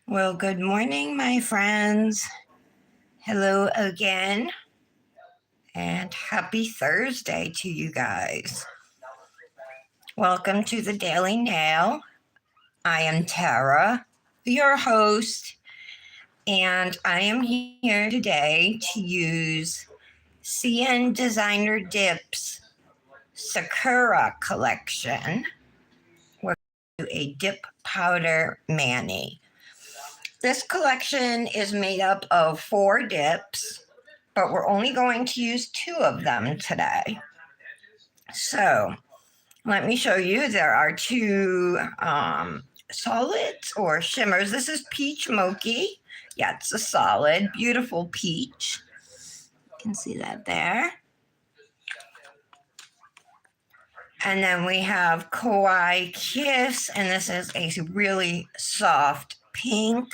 Well, good morning, my friends. Hello again, and happy Thursday to you guys. Welcome to the Daily Nail. I am Tara, your host, and I am here today to use CN Designer Dip's Sakura Collection. We're going to do a dip powder mani. This collection is made up of 4 dips, but we're only going to use 2 of them today. So let me show you. There are 2 solids or shimmers. This is peach mochi. Yeah, it's a solid, beautiful peach. You can see that there. And then we have Kawaii Kiss, and this is a really soft pink.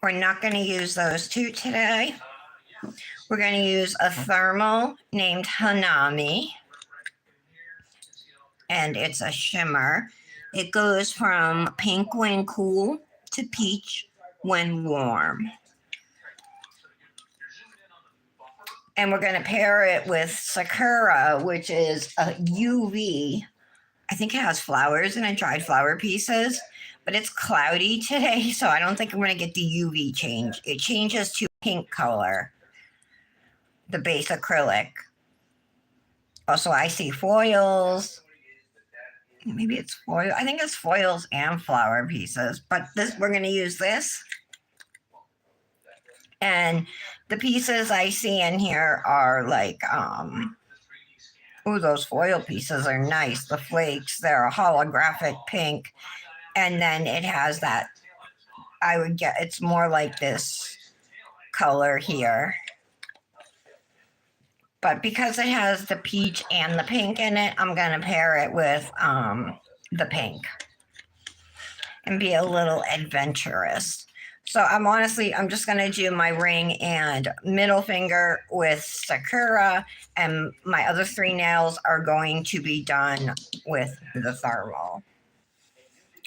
We're not going to use those 2 today. We're going to use a thermal named Hanami, and it's a shimmer. It goes from pink when cool to peach when warm. And we're going to pair it with Sakura, which is a UV. I think it has flowers and dried flower pieces, but it's cloudy today, so I don't think I'm going to get the UV change. It changes to pink color, the base acrylic. Also, I see foils. Maybe it's foil. I think it's foils and flower pieces, but this we're going to use this. And the pieces I see in here are like, those foil pieces are nice. The flakes, they're a holographic pink. And then it has that, it's more like this color here. But because it has the peach and the pink in it, I'm going to pair it with the pink and be a little adventurous. So I'm just going to do my ring and middle finger with Sakura, and my other 3 nails are going to be done with the thermal.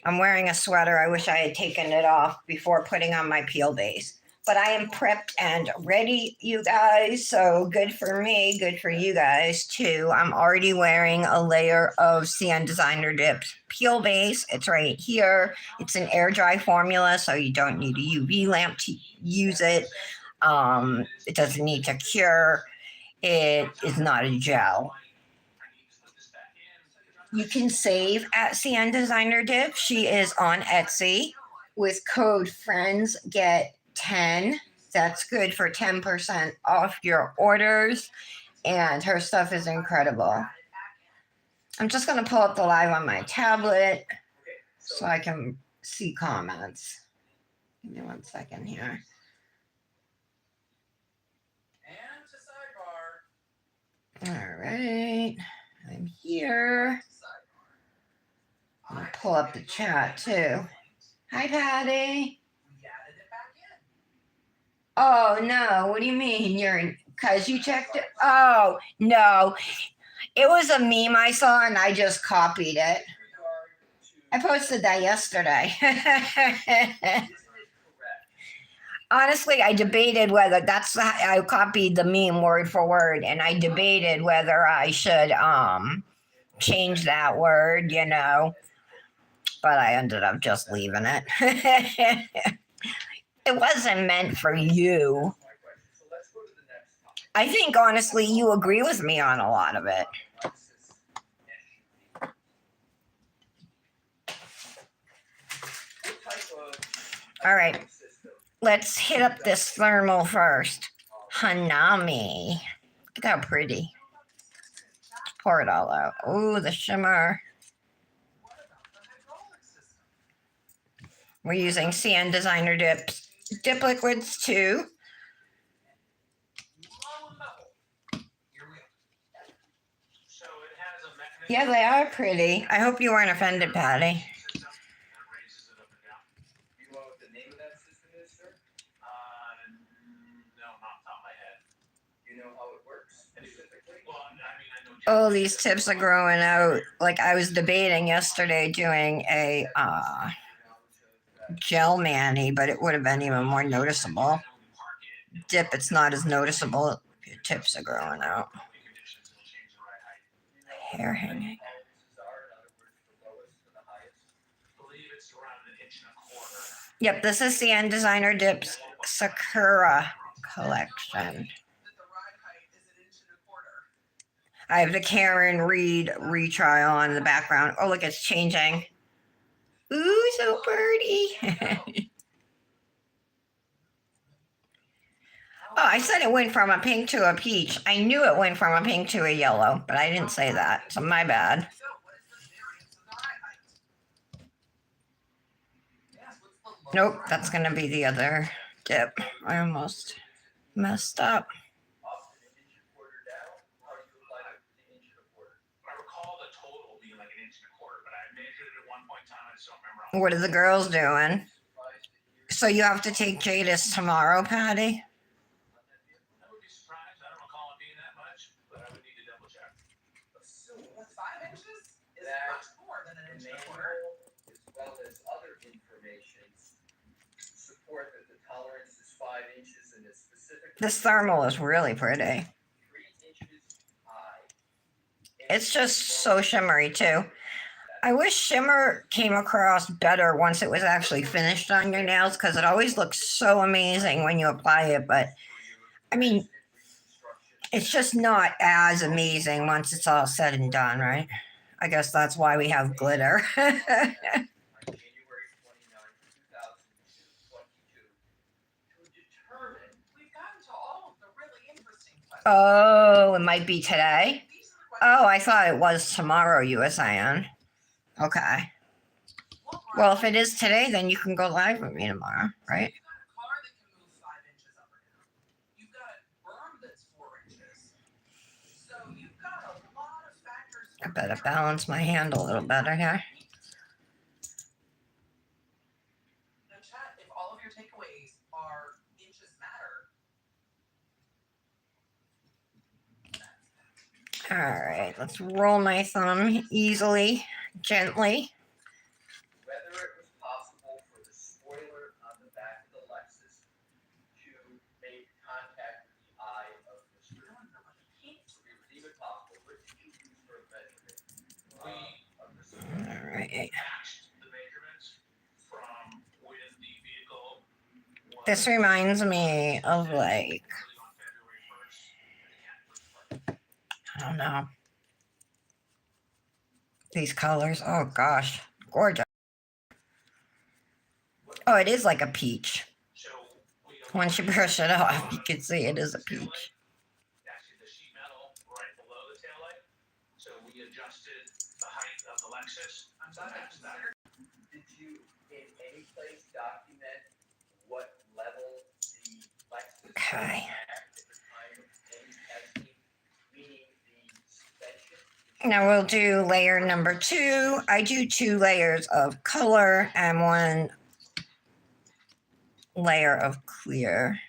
I'm wearing a sweater. I wish I had taken it off before putting on my peel base. But I am prepped and ready, you guys. So good for me, good for you guys too. I'm already wearing a layer of CN Designer Dips peel base. It's right here. It's an air dry formula, so you don't need a UV lamp to use it. It doesn't need to cure. It is not a gel. You can save at CN Designer Dip. She is on Etsy with code FRIENDS get 10. That's good for 10% off your orders, and her stuff is incredible. I'm just going to pull up the live on my tablet so I can see comments. Give me 1 second here. All right, I'm here. I'll pull up the chat too. Hi, Patty. Oh, no. What do you mean? Because you checked it? Oh, no. It was a meme I saw and I just copied it. I posted that yesterday. Honestly, I debated whether I copied the meme word for word, and I debated whether I should change that word, but I ended up just leaving it. It wasn't meant for you. I think, honestly, you agree with me on a lot of it. All right. Let's hit up this thermal first. Hanami. Look at how pretty. Let's pour it all out. Ooh, the shimmer. We're using CN Designer dip liquids too. Yeah, they are pretty. I hope you weren't offended, Patty. Oh, these tips are growing out. Like I was debating yesterday doing a gel mani, but it would have been even more noticeable. Dip, it's not as noticeable. Your tips are growing out. Hair hanging. Yep, this is CN Designer Dip's Sakura Collection. I have the Karen Reed retrial on in the background. Oh, look, it's changing. Ooh, so pretty. Oh, I said it went from a pink to a peach. I knew it went from a pink to a yellow, but I didn't say that, so my bad. Nope, that's going to be the other dip. I almost messed up. What are the girls doing? So you have to take Jadis tomorrow, Patty? This thermal is really pretty. It's just so shimmery too. I wish shimmer came across better once it was actually finished on your nails because it always looks so amazing when you apply it. But I mean, it's just not as amazing once it's all said and done, right? I guess that's why we have glitter. Oh, it might be today. Oh, I thought it was tomorrow, USIN. Okay. Well, if it is today, then you can go live with me tomorrow, right? I better balance my hand a little better here. All right, let's roll my thumb easily, gently. Whether it was possible for the spoiler on the back of the Lexus to make contact with the eye of Mr. It was even possible. What did you use for a measurement? All right. This reminds me of like, I don't know, these colors. Oh gosh, gorgeous. Oh, it is like a peach. Once you brush it off, you can see it is a peach. Did you in any place document what level the Lexus? Okay. Now we'll do layer number 2. I do 2 layers of color and 1 layer of clear.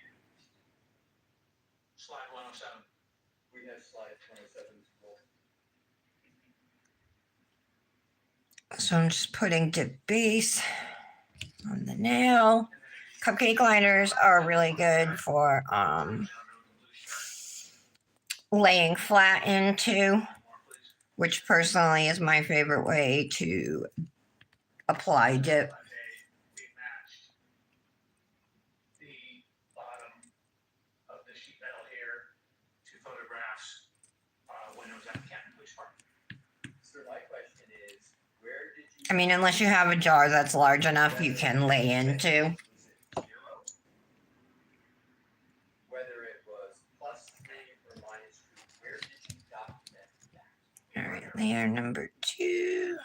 Slide 107. We have slide 107. So I'm just putting dip base on the nail. Cupcake liners are really good for laying flat into, which personally is my favorite way to apply dip. I mean, unless you have a jar that's large enough, you can lay into. All right, layer number 2.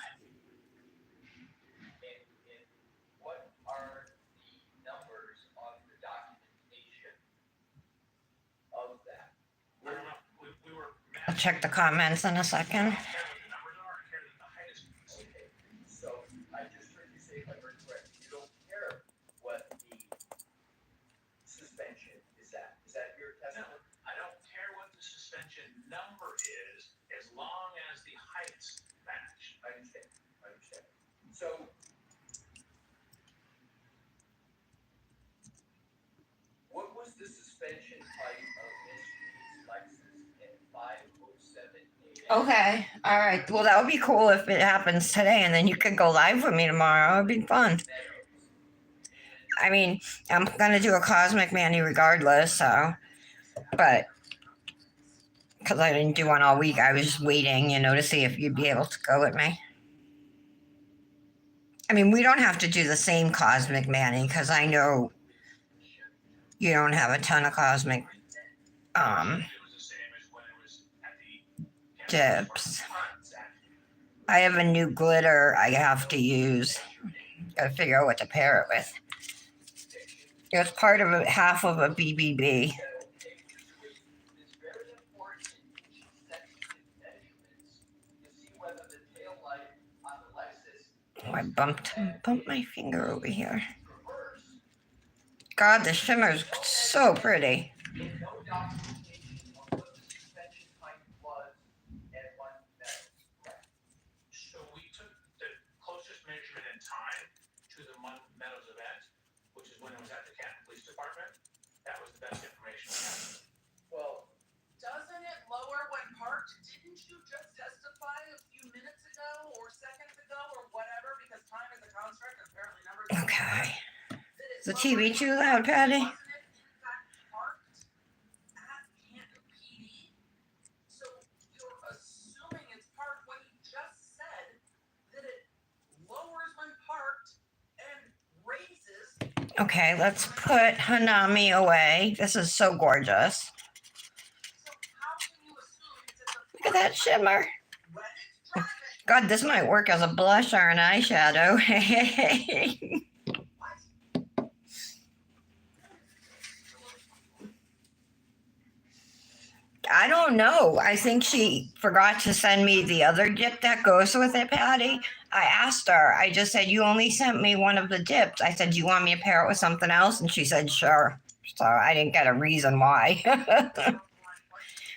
What are the numbers on the documentation of that? I'll check the comments in a second. Okay. All right. Well, that would be cool if it happens today, and then you could go live with me tomorrow. It would be fun. I mean, I'm gonna do a Cosmic Manny regardless. So, but because I didn't do one all week, I was just waiting, to see if you'd be able to go with me. I mean, we don't have to do the same Cosmic Manny because I know you don't have a ton of Cosmic um dips. I have a new glitter I have to use. Gotta figure out what to pair it with. It's part of half of a BBB. Oh, I bumped my finger over here. God, the shimmer is so pretty. So we took the closest measurement in time to the Meadows event, which is when it was at the Canton Police Department. That was the best information we had. Well, doesn't it lower when parked? Didn't you just testify a few minutes ago or seconds ago or whatever? Because time is a construct and apparently numbers. Okay. Is the TV too loud, Patty? Wasn't it in fact parked at Canton PD? So you're assuming it's parked when you just said that it lowers when parked and raises. Okay, let's put Hanami away. This is so gorgeous. So how can you assume it's at the Look at that shimmer. when it's driving? God, this might work as a blush or an eyeshadow. Hey. I don't know. I think she forgot to send me the other dip that goes with it, Patty. I asked her. I just said, you only sent me one of the dips. I said, do you want me to pair it with something else? And she said, sure. So I didn't get a reason why.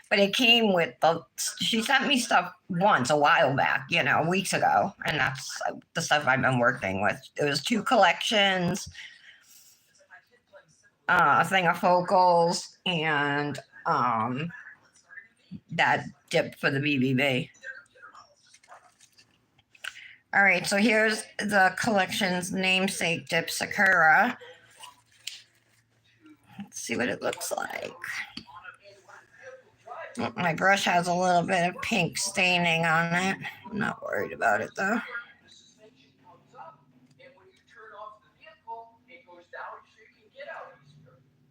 But it came with she sent me stuff once a while back, weeks ago. And that's the stuff I've been working with. It was 2 collections, a thing of focals, and that dip for the BBB. All right, so here's the collection's namesake dip, Sakura. Let's see what it looks like. Oh, my brush has a little bit of pink staining on it. I'm not worried about it though.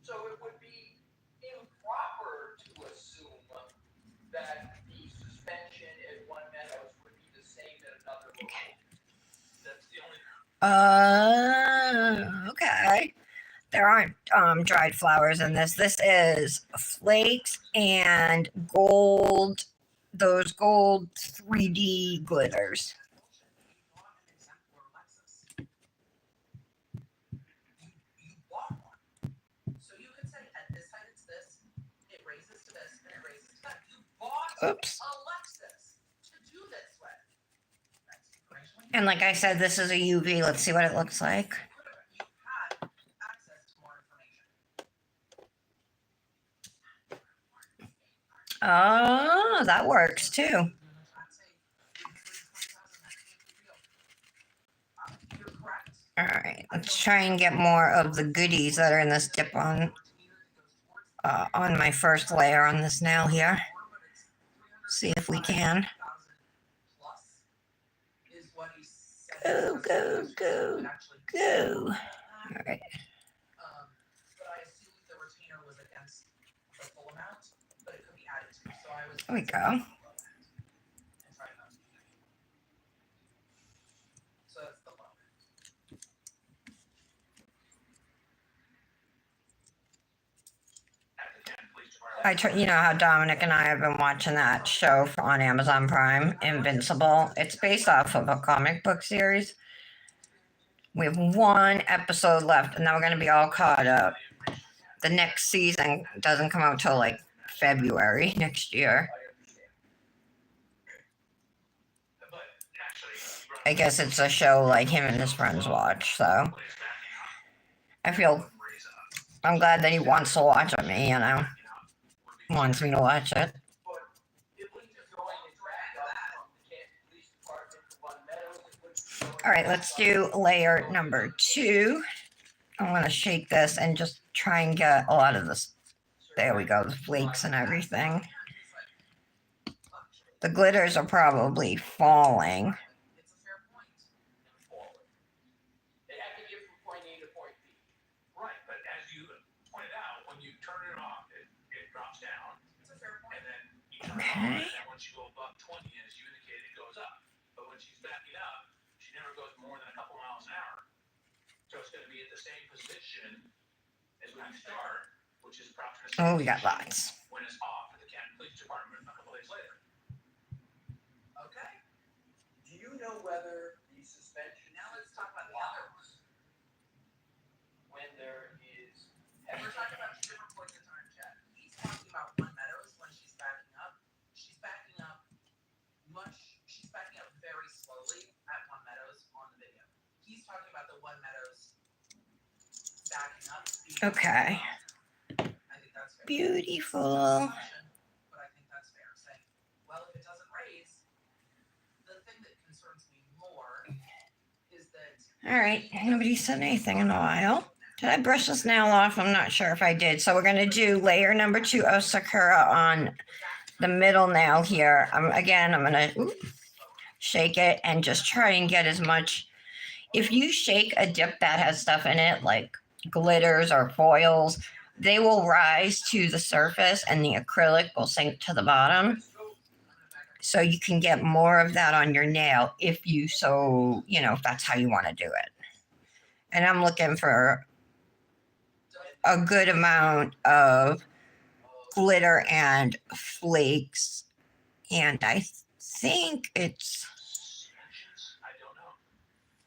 So it would be improper to assume that the suspension at one Meadows would be the same at another location. That's the only. Okay. There aren't dried flowers in this. This is flakes and gold, those gold 3D glitters. Oops. And like I said, this is a UV. Let's see what it looks like. Oh, that works too. All right, let's try and get more of the goodies that are in this dip on my first layer on this nail here. See if we can. Go, go, go, go. All right. There we go. You know how Dominic and I have been watching that show on Amazon Prime, Invincible. It's based off of a comic book series. We have 1 episode left, and then we're going to be all caught up. The next season doesn't come out till like February next year. I guess it's a show like him and his friends watch, so I'm glad that he wants to watch it, wants me to watch it. All right, let's do layer number 2. I want to shake this and just try and get a lot of this. There we go, the flakes and everything. The glitters are probably falling. It's a fair point. Forward. They have to get from point A to point B. Right, but as you pointed out, when you turn it off, it drops down. It's a fair point. And then you turn it on, Okay. and then once you go above 20, as you indicated, it goes up. But when she's backing up, she never goes more than a couple miles an hour. So it's going to be at the same position as when you start, which is approximately. Oh, we got lots. When it's off at the Canton Police Department a couple days later. Okay. Do you know whether the suspension, Now let's talk about the other one. when there is We're talking about two different points in time, Chad. He's talking about One Meadows when she's backing up. She's backing up very slowly at One Meadows on the video. He's talking about the One Meadows backing up. Okay. I think that's fair. Beautiful. But I think that's fair. Saying, well, if it doesn't raise, the thing that concerns me more is that. All right, nobody said anything in a while. Did I brush this nail off? I'm not sure if I did. So we're going to do layer number 2 of Sakura on the middle nail here. I'm going to shake it and just try and get as much. If you shake a dip that has stuff in it, like glitters or foils, they will rise to the surface and the acrylic will sink to the bottom. So you can get more of that on your nail if you so, if that's how you want to do it. And I'm looking for a good amount of glitter and flakes. And I think it's I don't know.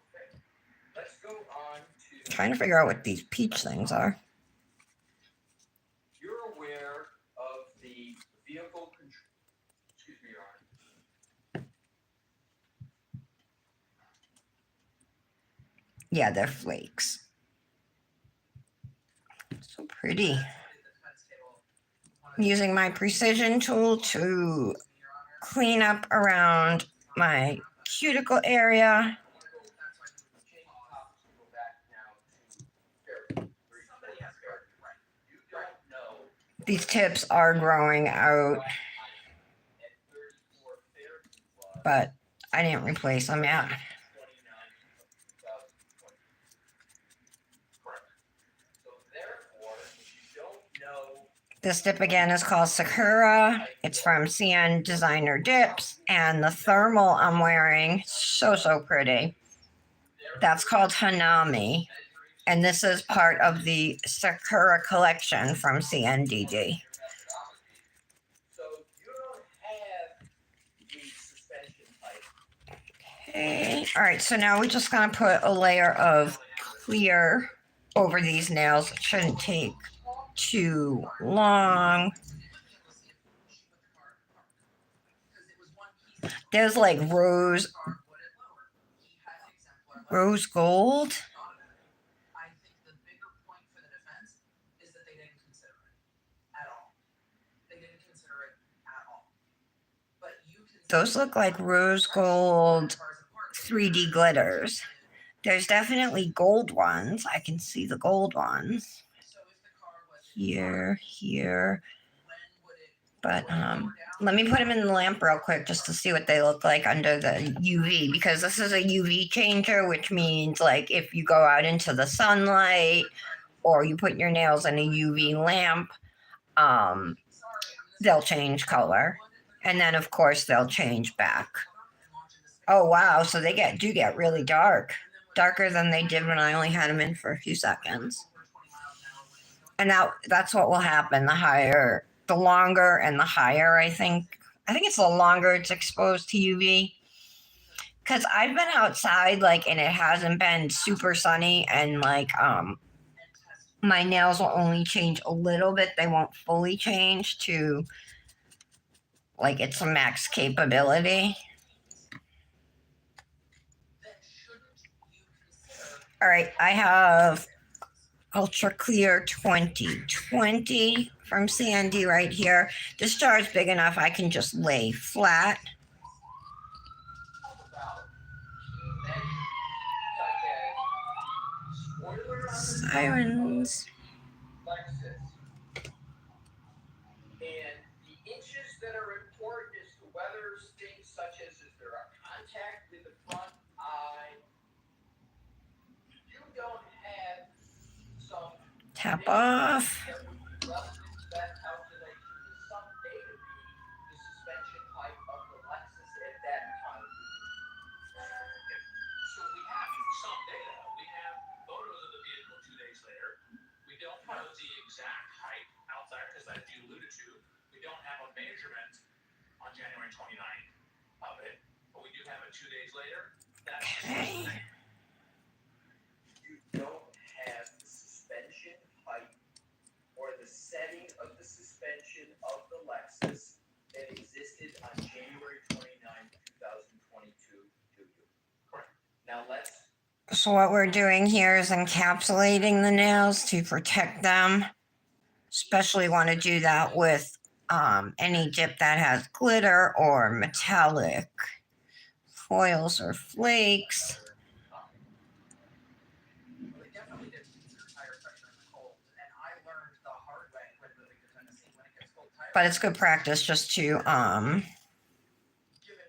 okay, let's go on to, trying to figure out what these peach things are. you're aware of the vehicle control, excuse me, Your Honor. Yeah, they're flakes. So pretty. I'm using my precision tool to clean up around my cuticle area. Change topics and go back now to therapy. You don't know These tips are growing out, at 34 therapy was but I didn't replace them yet. 29 of 2020. Correct. So therefore, if you don't know This dip again is called Sakura. It's from CN Designer Dips. And the thermal I'm wearing, so pretty. That's called Hanami. And this is part of the Sakura Collection from CNDD. So you don't have the suspension type. Okay. All right, so now we're just going to put a layer of clear over these nails. It shouldn't take too long. There's like rose gold. I think the bigger point for the defense is that they didn't consider it at all. They didn't consider it at all. But you can. Those look like rose gold 3D glitters. There's definitely gold ones. I can see the gold ones here. But let me put them in the lamp real quick just to see what they look like under the UV, because this is a UV changer, which means like if you go out into the sunlight or you put your nails in a UV lamp, they'll change color. And then of course they'll change back. Oh wow, so they do get really dark. Darker than they did when I only had them in for a few seconds. And that's what will happen. The longer and the higher, I think it's the longer it's exposed to UV. Because I've been outside, and it hasn't been super sunny, and my nails will only change a little bit. They won't fully change to its max capability. All right, I have Ultra Clear 2020 from CND right here. This jar is big enough I can just lay flat. Sirens. Lexus. And the inches that are important is to whether things such as is there a contact with the front eye? You don't have some Tap off. that would be relevant to that calculation is someday to be the suspension height of the Lexus at that time. So we have some data. We have photos of the vehicle 2 days later. We don't know the exact height outside, because as you alluded to, we don't have a measurement on January 29th of it, but we do have it 2 days later. That's the source of Okay. data. You don't have the suspension height or the setting of the suspension of the Lexus that existed on January 29th, 2022, do you? Correct. Now let's So what we're doing here is encapsulating the nails to protect them. Especially want to do that with any dip that has glitter or metallic foils or flakes. Well, they definitely didn't consider tire pressure in the cold, and I learned the hard way when moving to Tennessee when it gets cold tire. But it's good practice just to Given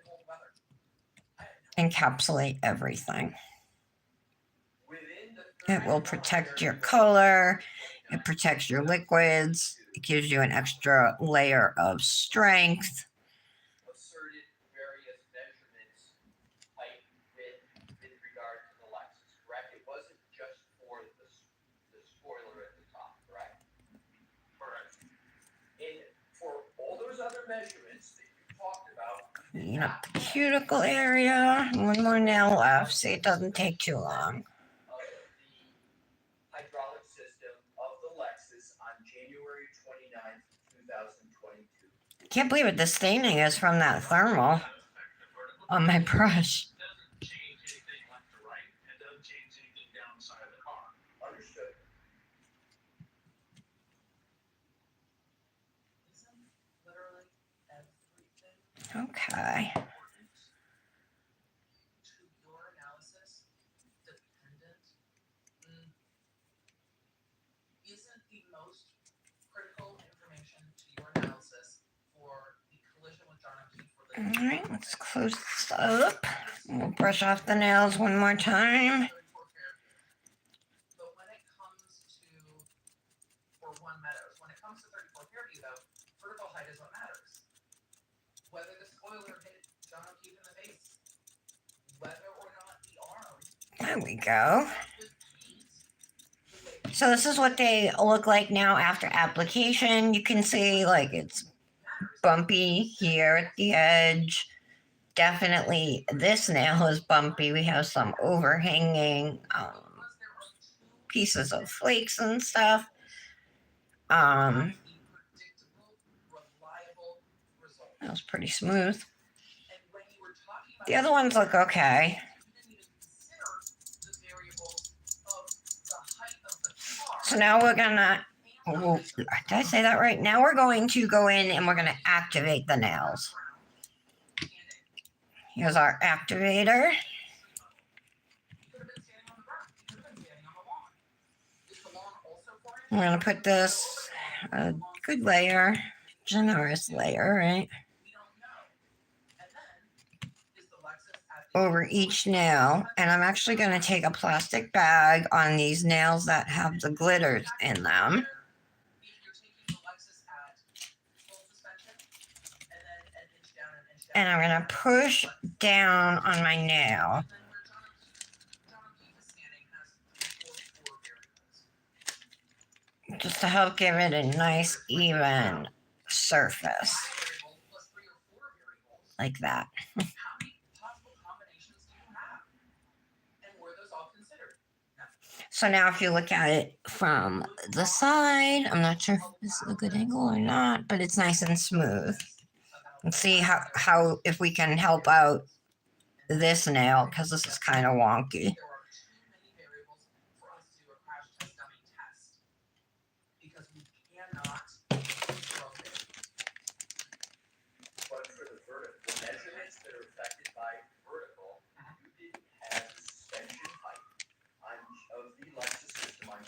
cold weather, I had no encapsulate everything. within the It will protect your color. It protects your liquids. It gives you an extra layer of strength. asserted various measurements, height, width, with regard to the Lexus, correct? It wasn't just for the spoiler at the top, correct? Correct. And for all those other measurements that you talked about, Clean up the cuticle area. One more nail left. See, it doesn't take too long. of the hydraulic system of the Lexus on January 29th, 2022. Can't believe it. The staining is from that thermal on my brush. It doesn't change anything left to right. It doesn't change anything down the side of the car. Understood. Isn't literally everything Okay. important to your analysis dependent? Isn't the most critical information to your analysis for the collision with John O'Keefe related? All right, let's close this up. We'll brush off the nails one more time. 34 Fairview. But when it comes to, or One Meadows, when it comes to 34 Fairview though, vertical height is what matters. Whether the spoiler hit John O'Keefe in the face, whether or not the arm There we go. the keys, the way So this is what they look like now after application. You can see like it's matters. bumpy here at the edge. Definitely this nail is bumpy. We have some overhanging Because there are two pieces of flakes and stuff. have the predictable, reliable result. That was pretty smooth. And when you were talking about The other ones look okay. you didn't even consider the variables of the height of the car. So now we're gonna, and oh, did I say that right? Now we're going to go in and we're gonna activate the nails. Here's our activator. You could have been standing on the ground. You could have been standing on the lawn. Is the lawn also for it? We're gonna put this a good layer, generous layer, right, We don't know. And then is the Lexus at the over each nail. And I'm actually gonna take a plastic bag on these nails that have the glitters in them. If you're taking the Lexus at full suspension and then an inch down, an inch down. And I'm gonna push down on my nail. And then where John O'Keefe is standing has 4 variables. Just to help give it a nice even surface 5 variables plus 3 or 4 variables. like that. How many possible combinations do you have? And were those all considered? So now if you look at it from the side, I'm not sure if this is a good angle or not, but it's nice and smooth. And see how if we can help out this nail, because this is kind of wonky. There are too many variables for us to do a crash test dummy test because we cannot throw it. But for the measurements that are affected by vertical, you didn't have the suspension height of the Lexus system on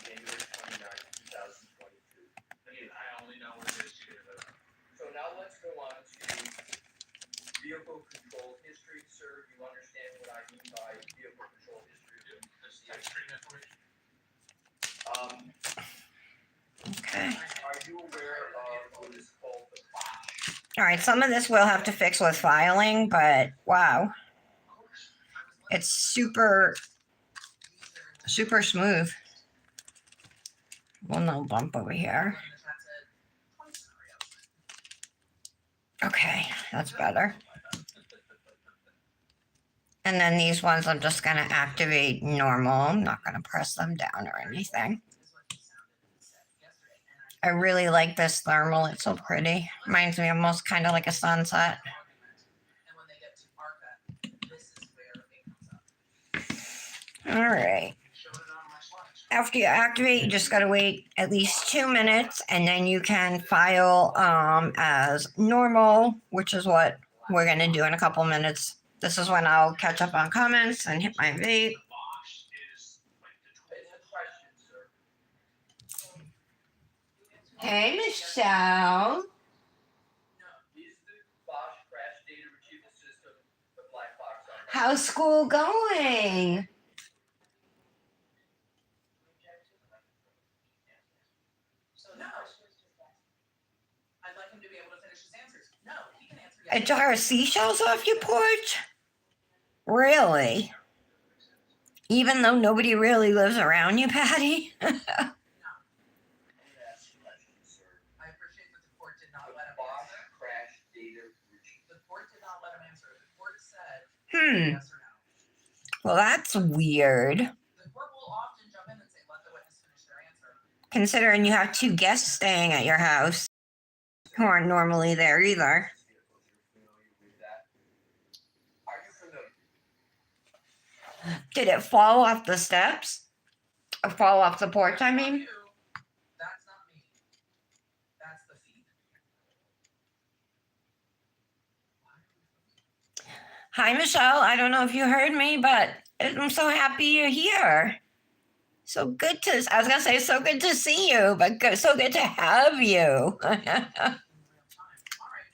vehicle control history, sir, you understand what I mean by vehicle control history? This is extreme information. Okay. Are you aware of what is called the Bosch? All right, some of this we'll have to fix with filing, but wow, it's super smooth. Well, no bump over here. Okay, that's better. And then these ones I'm just gonna activate normal. I'm not gonna press them down or anything. I really like this thermal. It's so pretty. Reminds me almost kind of like a sunset. All right. After you activate, you just gotta wait at least 2 minutes, and then you can file as normal, which is what we're gonna do in a couple minutes. This is when I'll catch up on comments and hit my vape. The Bosch is like the It's a question, sir. Hey, Michelle. Is the Bosch crash data retrieval system the black box on? How's school going? So no. I'd like him to be able to finish his answers. No, he can answer A yes. jar of seashells off your porch? Really? Even though nobody really lives around you, Patty? I appreciate that the court did not let him Bosch answer. crash data retrieval. The court did not let him answer. The court said Hmm. yes or no. Well, that's weird. The court will often jump in and say, let the witness finish their answer. Considering you have 2 guests staying at your house who aren't normally there either. Are you familiar? Did it fall off the steps? Or fall off the porch, I mean? You, that's not me. That's the feed. Hi, Michelle. I don't know if you heard me, but I'm so happy you're here. So good to, I was going to say, so good to see you, but good, so good to have you. In real time. All right.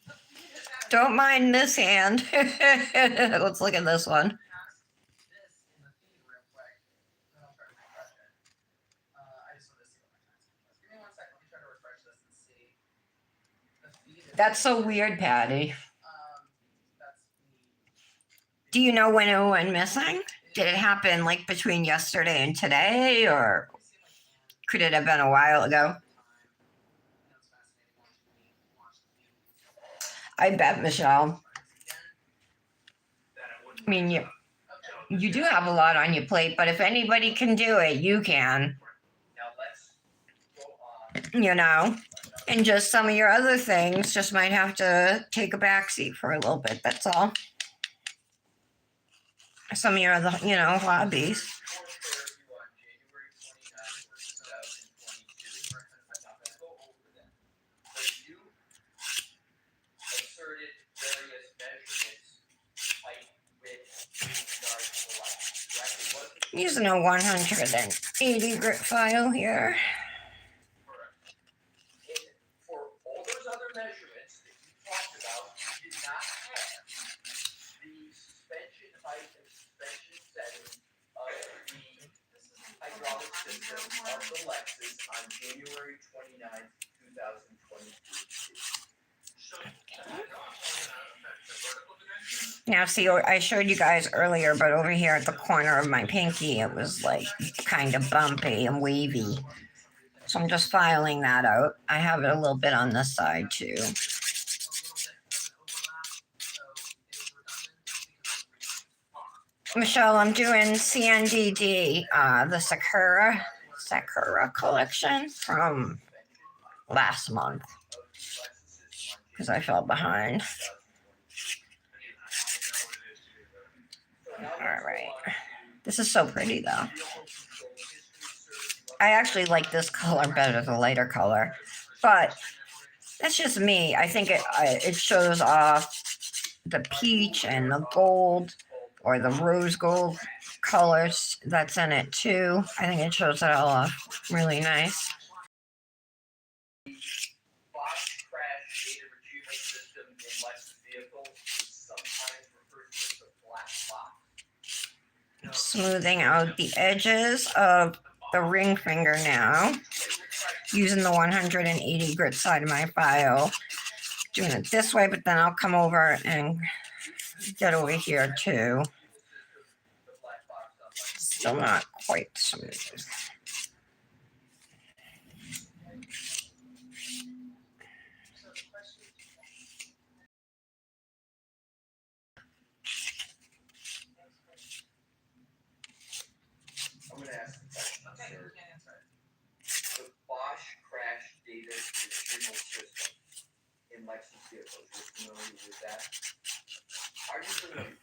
The feed has had Don't mind this hand. Let's look at this one. past this in the feed real quick. Then I'll try to refresh it. I just wanted to see what my time was. Give me 1 second. Let me try to refresh this and see. The feed is That's so weird, Patty. That's me. Do you know when it went missing? Did it happen like between yesterday and today, or Let me see if I can. could it have been a while ago? I bet, Michelle. that it wouldn't. I mean, you do have a lot on your plate, but if anybody can do it, you can, Now let's go on. you know. And just some of your other things just might have to take a backseat for a little bit, that's all. Some of your other, hobbies. Court heard you on January 29th, 2022. I'm not gonna go over them. But you asserted various measurements, height, width, in regards to the light. Correct? It wasn't Using a 180 grit file here. for all those other measurements that you talked about, you did not have the suspension height and suspension setting of the hydraulic system of the Lexus on January 29th, 2022. So, that's not affect the vertical dimension. Now, see, I showed you guys earlier, but over here at the corner of my pinky, it was like kind of bumpy and wavy. So I'm just filing that out. I have it a little bit on this side too. Michelle, I'm doing CNDD, the Sakura Collection from last month because I fell behind. All right. This is so pretty though. I actually like this color better, the lighter color, but that's just me. I think it shows off the peach and the gold or the rose gold colors that's in it too. I think it shows it all off really nice. Bosch crash data retrieval system in Lexus vehicles is sometimes referred to as the black box. Smoothing out the edges of the ring finger now, using the 180 grit side of my file. Doing it this way, but then I'll come over and get over here too. Still not quite smooth. I'm gonna ask the question, Okay, sir. you can't answer it. The Bosch crash data retrieval system in Lexus vehicles, you're familiar with that? Are you familiar?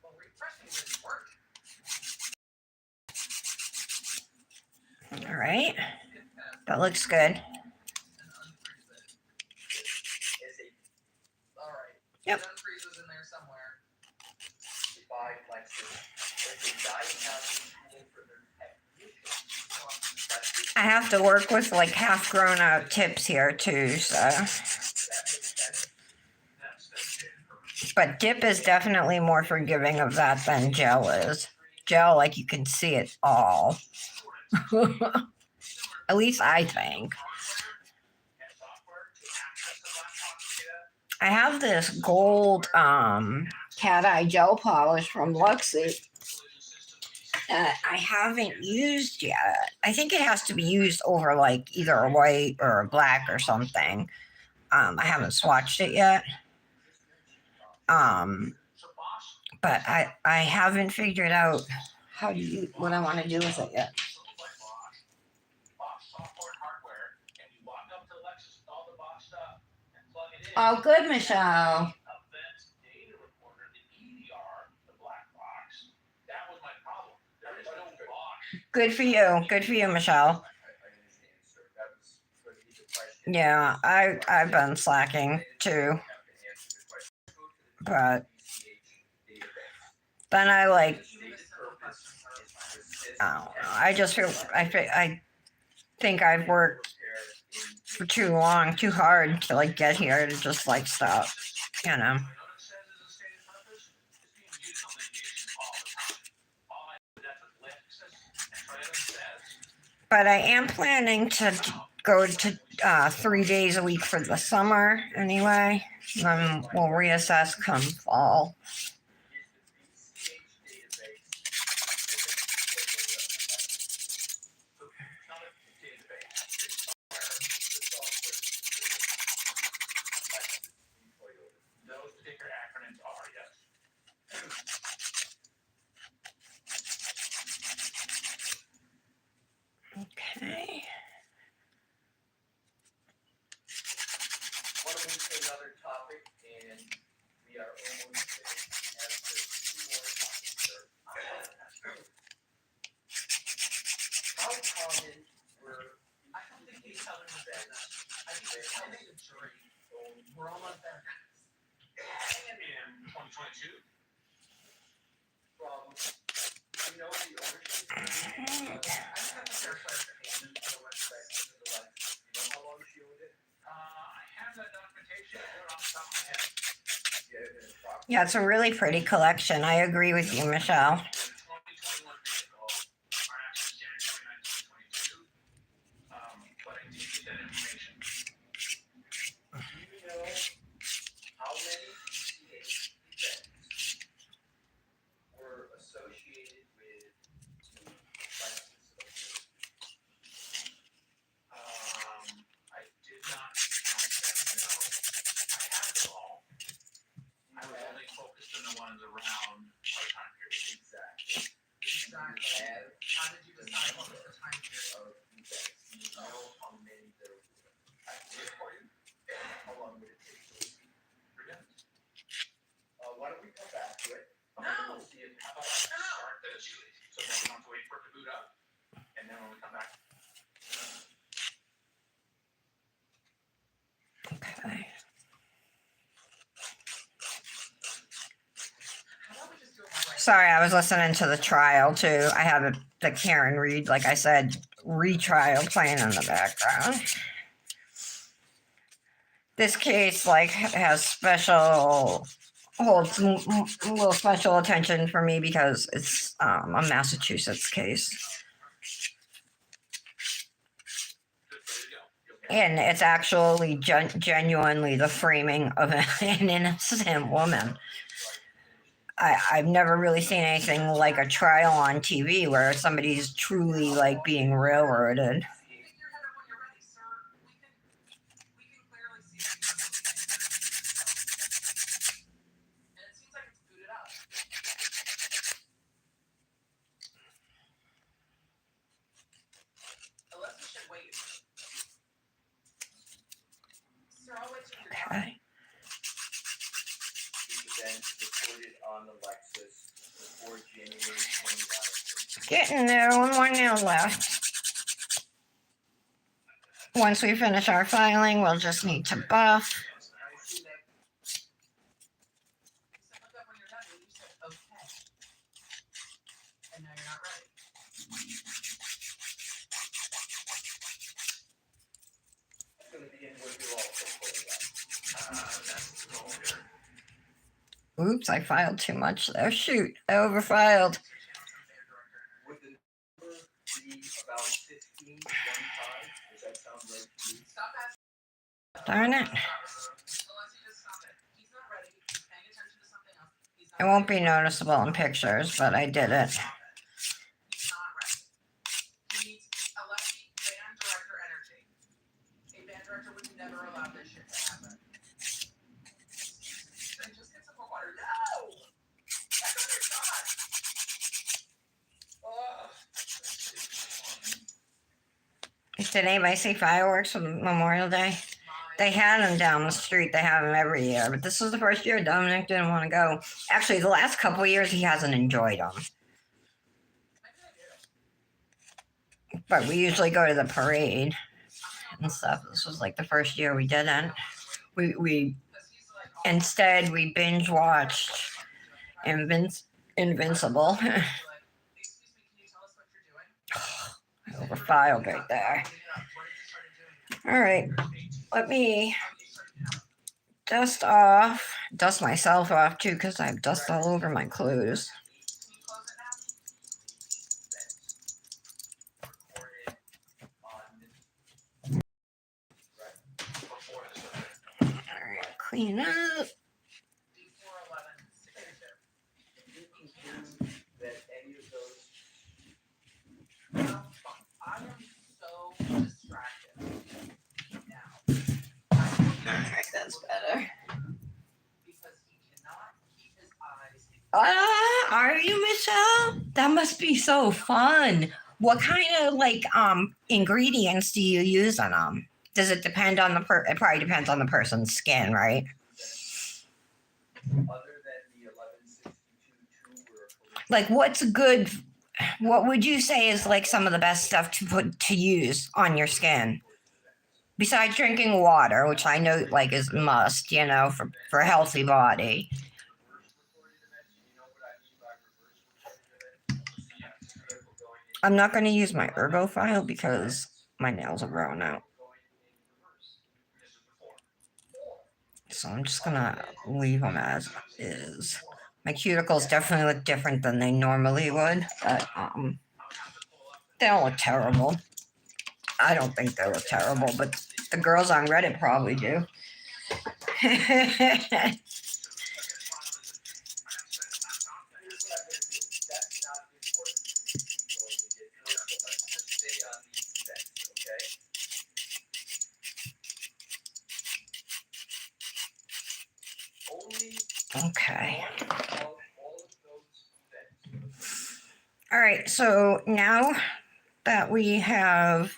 Well, refreshing didn't work. All right, Skip past that looks good. and unfreeze it. As a Alright. Yep. It unfreezes in there somewhere. by Lexus, as a diagnostic tool for their technicians. I have to work with like half grown out tips here too, so. But dip is definitely more forgiving of that than gel is. Gel, like you can see it all. At least I think. I have this gold cat eye gel polish from Luxie that I haven't used yet. I think it has to be used over like either a white or a black or something. I haven't swatched it yet. But I haven't figured out how to use what I want to do with it yet. Oh, good, Michelle. Good for you. Good for you, Michelle. Yeah, I've been slacking too. But then I like, I don't know. I just feel I think I've worked for too long, too hard to like get here to just like stop, you know. But I am planning to go to 3 days a week for the summer anyway. Then we'll reassess come fall. Those particular acronyms are, yes. Okay. Want to move to another topic, and we are almost finished. As the two more topics, sir. How common were I don't think he's telling us that. I think he's telling the jury. We're almost there. In 2022, from, you know, the ownership? I just have to fair clarification for the website. You know how long she owned it? I have that documentation. I know it off the top of my head. Yeah, it's a really pretty collection. I agree with you, Michelle. 2021 vehicle, our accident January 2022. But I did get that information. Do you know how many PCH events were associated with the Lexus? I did not count that, no. I have it all. I was only focused on the ones around our time period. Exactly. Exactly. Have How did you decide what was the time period? of events. Do you know how many there were? I can get it for you. How long would it take? Forget it. Why don't we come back to it? No. We'll see if How about I start this? So then we don't have to wait for it to boot up. And then when we come back, Okay. How about we just do it right? Sorry, I was listening to the trial too. I have the Karen read, like I said, retrial playing in the background. This case like has holds a little special attention for me because it's a Massachusetts case. And it's actually genuinely the framing of an innocent woman. I've never really seen anything like a trial on TV where somebody's truly like being railroaded. Stick your head up when you're ready, sir. We can clearly see that you have something. And it seems like it's booted up. Alyssa should wait. Sir, I'll wait till you're done. Okay. The event reported on the Lexus before January 29th. Getting there, one more nail left. Once we finish our filing, we'll just need to buff. You said look up when you're done, and you said okay. And now you're not ready. It's gonna begin with your also putting up. Oops, I filed too much there. Shoot, I overfiled. Would the number be about 15, 1 5? Does that sound right to you? Stop asking. Darn it. Alexi, just stop it. He's not ready. He's paying attention to something else. He's not It won't be ready. noticeable in pictures, but I did it. He's not ready. He needs Alexi, band director energy. A band director would never allow this shit to happen. Then just get some more water. No! That's not your shot. Ugh. Did anybody see fireworks on Memorial Day? They had them down the street. They have them every year, but this was the first year Dominic didn't want to go. Actually, the last couple of years he hasn't enjoyed them. But we usually go to the parade and stuff. This was like the first year we didn't. We instead we binge watched Invincible. Excuse me, can you tell us what you're doing? Overfiled right there. All right, let me dust myself off too, because I have dust all over my clothes. Can you close it now? All right, clean up. Before 11:62. Do you conclude that any of those I am so distracted now. All right, that's better. Because he cannot keep his eyes. Are you, Michelle? That must be so fun. What kind of like ingredients do you use in them? Does it depend on it probably depends on the person's skin, right? other than the 1162 were Like what would you say is like some of the best stuff to use on your skin? Besides drinking water, which I know like is must, for a healthy body. I'm not going to use my Ergo file because my nails are growing out. So I'm just going to leave them as is. My cuticles definitely look different than they normally would, but they don't look terrible. I don't think they look terrible, but the girls on Reddit probably do. Okay. All right, so now that we have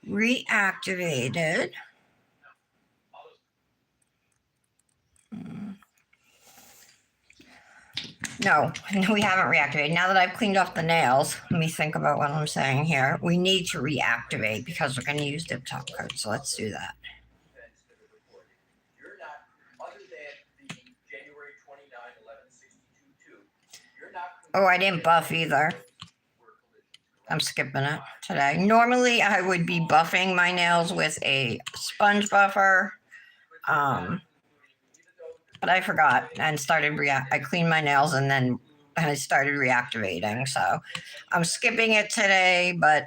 reactivated, no, we haven't reactivated. Now that I've cleaned off the nails, let me think about what I'm saying here. We need to reactivate because we're going to use dip top coat, so let's do that. You're not, other than the January 29, 1162 you're not. Oh, I didn't buff either. I'm skipping it today. Normally, I would be buffing my nails with a sponge buffer, but I forgot and started I cleaned my nails and then I started reactivating. So I'm skipping it today. But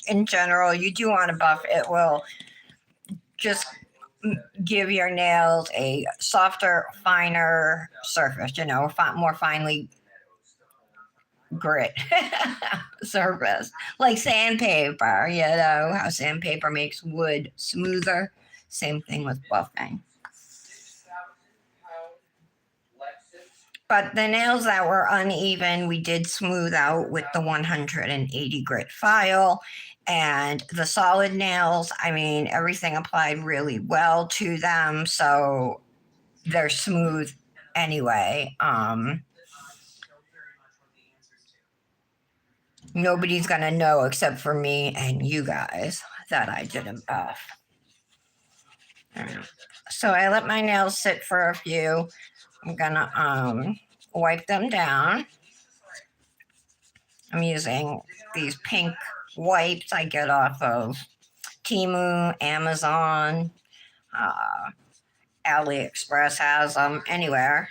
in general, you do want to buff. It will just give your nails a softer, finer surface. You know, more finely grit surface, like sandpaper. You know how sandpaper makes wood smoother. Same thing with buffing. But the nails that were uneven, we did smooth out with the 180 grit file. And the solid nails, I mean, everything applied really well to them. So they're smooth anyway. Nobody's going to know except for me and you guys that I didn't buff. So I let my nails sit for a few. I'm going to wipe them down. I'm using these pink wipes I get off of Temu, Amazon, AliExpress has them anywhere.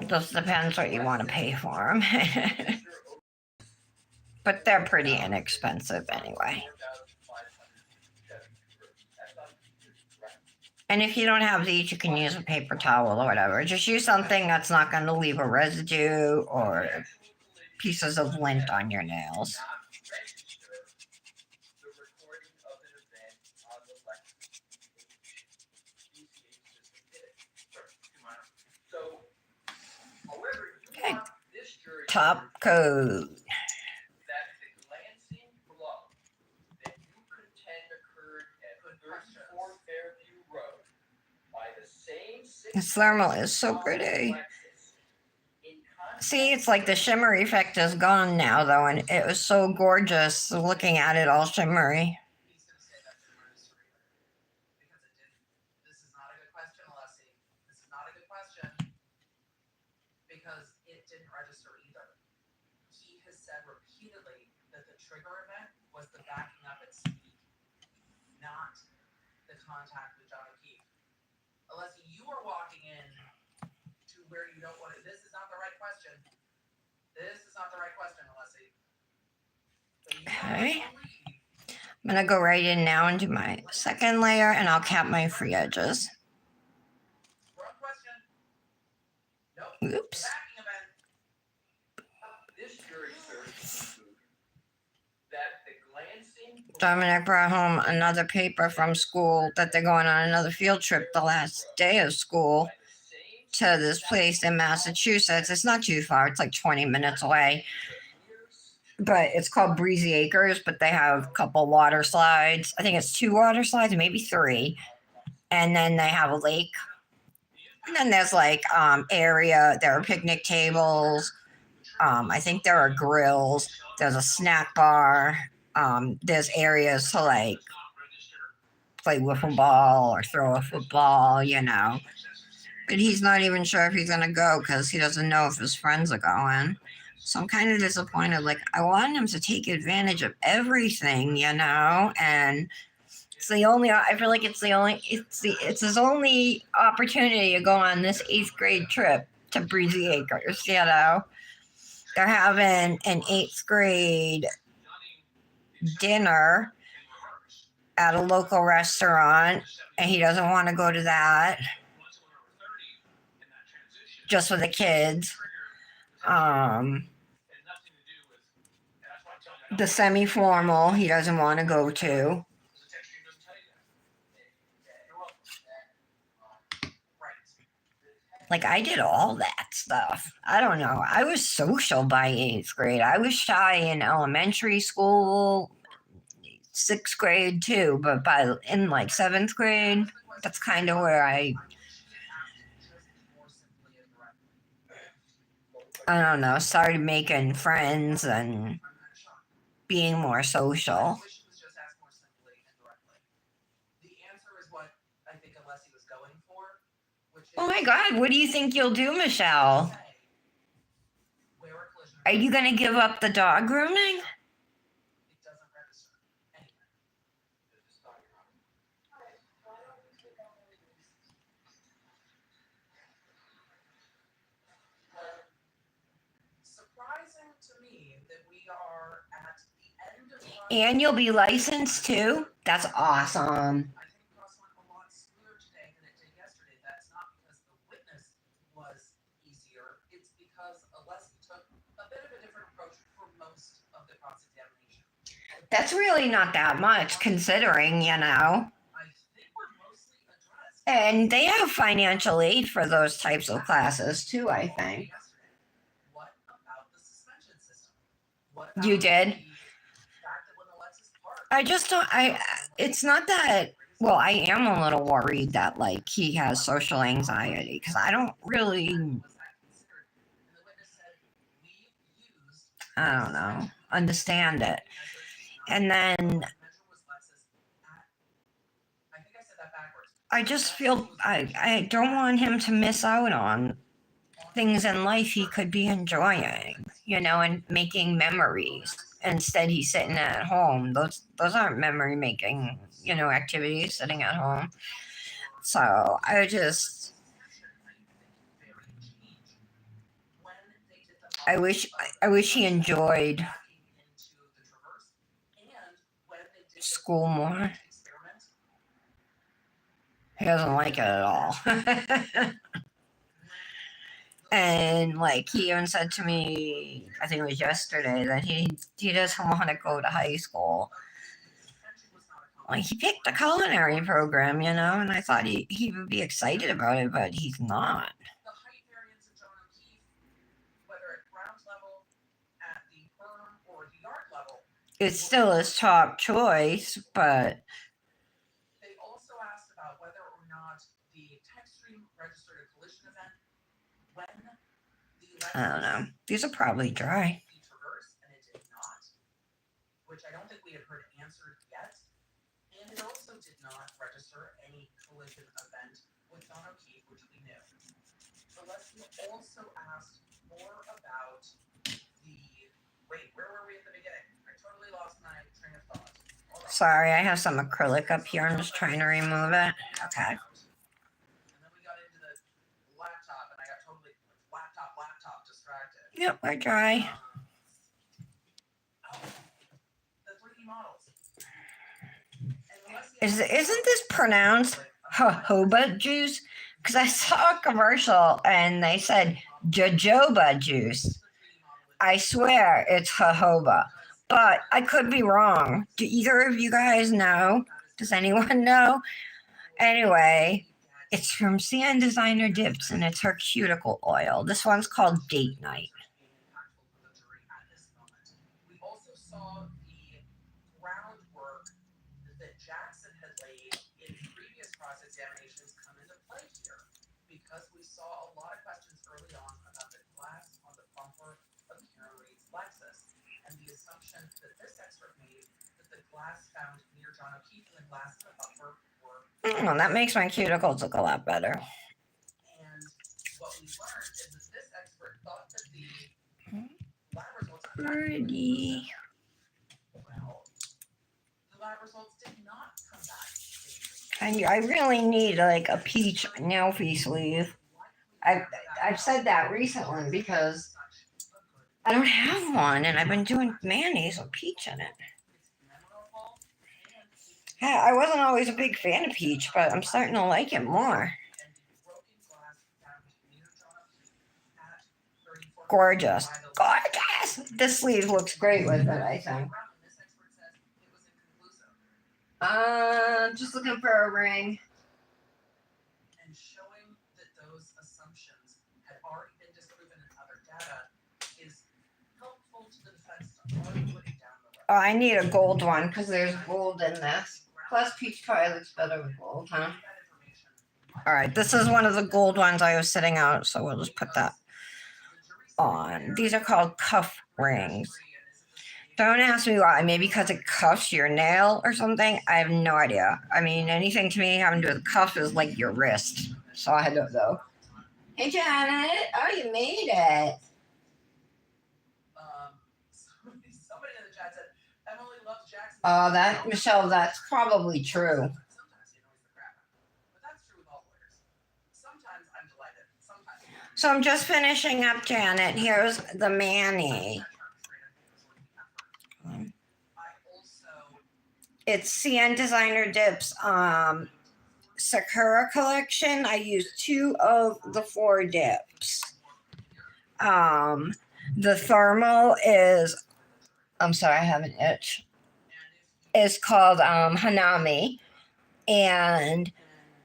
It just depends what you want to pay for them. But they're pretty inexpensive anyway. And if you don't have these, you can use a paper towel or whatever. Just use something that's not going to leave a residue or pieces of lint on your nails. Okay. Top coat. This thermal is so pretty. See, it's like the shimmer effect is gone now, though, and it was so gorgeous looking at it all shimmery. This is not a good question, Alessi. This is not a good question because it didn't register either. He has said repeatedly that the trigger event was the backing up at speed, not the contact with John O'Keefe. Alessi, you are walking in to where you don't want it. This is not the right question. This is not the right question, Alessi. Okay. I'm going to go right in now and do my second layer, and I'll cap my free edges. Wrong question. Nope. Oops. Backing event. This jury serves that the glancing Dominic brought home another paper from school that they're going on another field trip the last day of school to this place in Massachusetts. It's not too far. It's like 20 minutes away. But it's called Breezy Acres, but they have a couple water slides. I think it's 2 water slides, maybe 3. And then they have a lake. And then there's like area, there are picnic tables. I think there are grills. There's a snack bar. There's areas to like play wiffle ball or throw a football, you know. But he's not even sure if he's going to go because he doesn't know if his friends are going. So I'm kind of disappointed. Like, I want him to take advantage of everything, you know, and it's the only, I feel like it's his only opportunity to go on this 8th grade trip to Breezy Acres, you know. They're having an 8th grade dinner at a local restaurant, and he doesn't want to go to that just for the kids. The semi-formal he doesn't want to go to. Like, I did all that stuff. I don't know. I was social by 8th grade. I was shy in elementary school, 6th grade too, but in like 7th grade, that's kind of where I don't know, started making friends and being more social. The answer is what I think Alessi was going for, which Oh my God, what do you think you'll do, Michelle? Are you going to give up the dog grooming? It doesn't register anyway. Surprising to me that we are at the end of the And you'll be licensed too? That's awesome. I think the process went a lot smoother today than it did yesterday. That's not because the witness was easier. It's because Alessi took a bit of a different approach for most of the cross-examination. That's really not that much considering, you know. I think we're mostly addressed. And they have financial aid for those types of classes too, I think. What about the suspension system? What You did? the fact that when Alexis parked, I just don't, it's not that, well, I am a little worried that like he has social anxiety because I don't really, was that considered? And the witness said, we used I don't know, understand it. And then measure was Lexus at, I think I said that backwards. I just feel I don't want him to miss out on things in life he could be enjoying, you know, and making memories. Instead, he's sitting at home. Those aren't memory making, you know, activities. Sitting at home. So I wish he enjoyed school more. He doesn't like it at all. And like he even said to me, I think it was yesterday, that he doesn't want to go to high school. Like he picked a culinary program, you know, and I thought he would be excited about it, but he's not. The height variance in John O'Keefe, whether at ground level, at the berm, or the yard level, It's still his top choice, but they also asked about whether or not the tech stream registered a collision event when the I don't know. These are probably dry. the traverse, and it did not, which I don't think we had heard answered yet. And it also did not register any collision event with John O'Keefe, which we knew. Alessi also asked more about the, wait, where were we at the beginning? I totally lost my train of thought. Hold on. Sorry, I have some acrylic up here. I'm just trying to remove it. Okay. And then we got into the laptop, and I got totally laptop distracted. Yep, we're dry. The 3D models. Isn't this pronounced jojoba juice? Because I saw a commercial and they said jojoba juice. I swear it's jojoba, but I could be wrong. Do either of you guys know? Does anyone know? Anyway, it's from CN Designer Dips and it's her cuticle oil. This one's called Date Night. We also saw the groundwork that Jackson had laid in previous cross-examinations come into play here, because we saw a lot of questions early on about the glass on the bumper of Karen Reed's Lexus, and the assumption that this expert made that the glass found near John O'Keefe and the glass in the bumper were. Oh, that makes my cuticles look a lot better. And what we learned is that this expert thought that the lab results. Pretty. Well, the lab results did not come back. And I really need like a peach nail-fee sleeve. I've said that recently because I don't have one, and I've been doing mayonnaise with peach in it. Yeah, I wasn't always a big fan of peach, but I'm starting to like it more. Gorgeous. Gorgeous! This sleeve looks great with it, I think. Just looking for a ring. And showing that those assumptions had already been disproven in other data is helpful to the defense to already put it down the road. Oh, I need a gold one because there's gold in this. Plus peach pie looks better with gold, huh? All right, this is one of the gold ones I was sitting out, so we'll just put that on. These are called cuff rings. Don't ask me why. Maybe because it cuffs your nail or something. I have no idea. I mean, anything to me having to do with cuff is like your wrist. so I don't know. Hey, Janet. Oh, you made it. Somebody in the chat said Emily loves Jackson. Oh, that Michelle, that's probably true. Sometimes he annoys the crap out of me, but that's true with all lawyers. Sometimes I'm delighted. Sometimes. So I'm just finishing up, Janet. Here's the Manny. I also It's CN Designer Dips Sakura Collection. I used 2 of the 4 dips. The thermal is, I'm sorry, I have an itch. It's called Hanami. And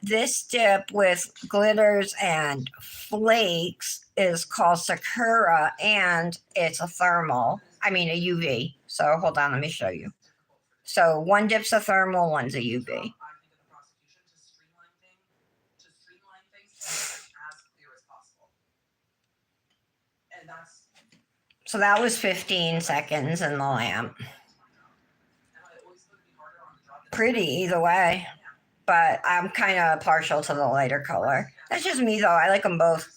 this dip with glitters and flakes is called Sakura, and it's a thermal. I mean, a UV. So hold on, let me show you. So one dip's a thermal, one's a UV. I think of the prosecution to streamline things as clear as possible. And that's So that was 15 seconds in the lamp. Pretty either way, but I'm kind of partial to the lighter color. That's just me though. I like them both.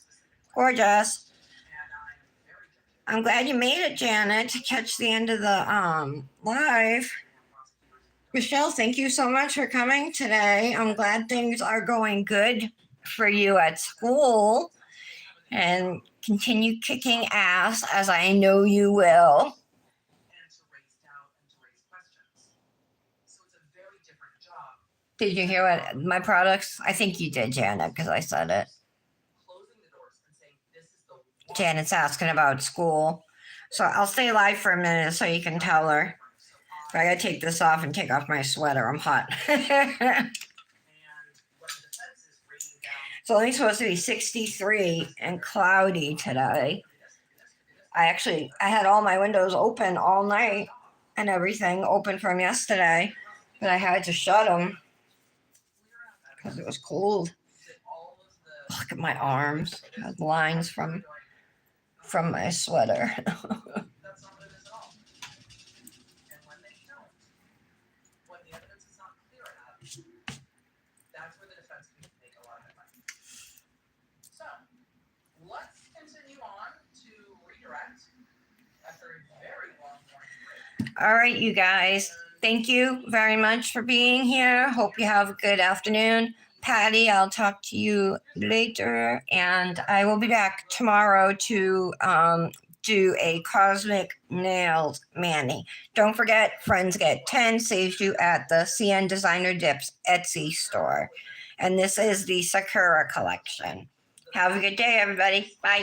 Gorgeous. I'm glad you made it, Janet, to catch the end of the live. Michelle, thank you so much for coming today. I'm glad things are going good for you at school, and continue kicking ass as I know you will. and to raise doubt and to raise questions. So it's a very different job. Did you hear what my products? I think you did, Janet, because I said it. Closing the doors and saying this is the one. Janet's asking about school. So I'll stay live for a minute so you can tell her. But I gotta take this off and take off my sweater. I'm hot. And when the defense is bringing down It's only supposed to be 63 and cloudy today. I had all my windows open all night and everything open from yesterday, but I had to shut them because it was cold. all of the Look at my arms. I have lines from my sweater. that's not what it is at all. And when they don't, when the evidence is not clear enough, that's where the defense can make a lot of money. So let's continue on to redirect after a very long morning break. All right, you guys. Thank you very much for being here. Hope you have a good afternoon. Patty, I'll talk to you later, and I will be back tomorrow to do a Cosmic Nails Manny. Don't forget, Friends Get 10 saves you at the CN Designer Dips Etsy store. And this is the Sakura Collection. Have a good day, everybody. Bye.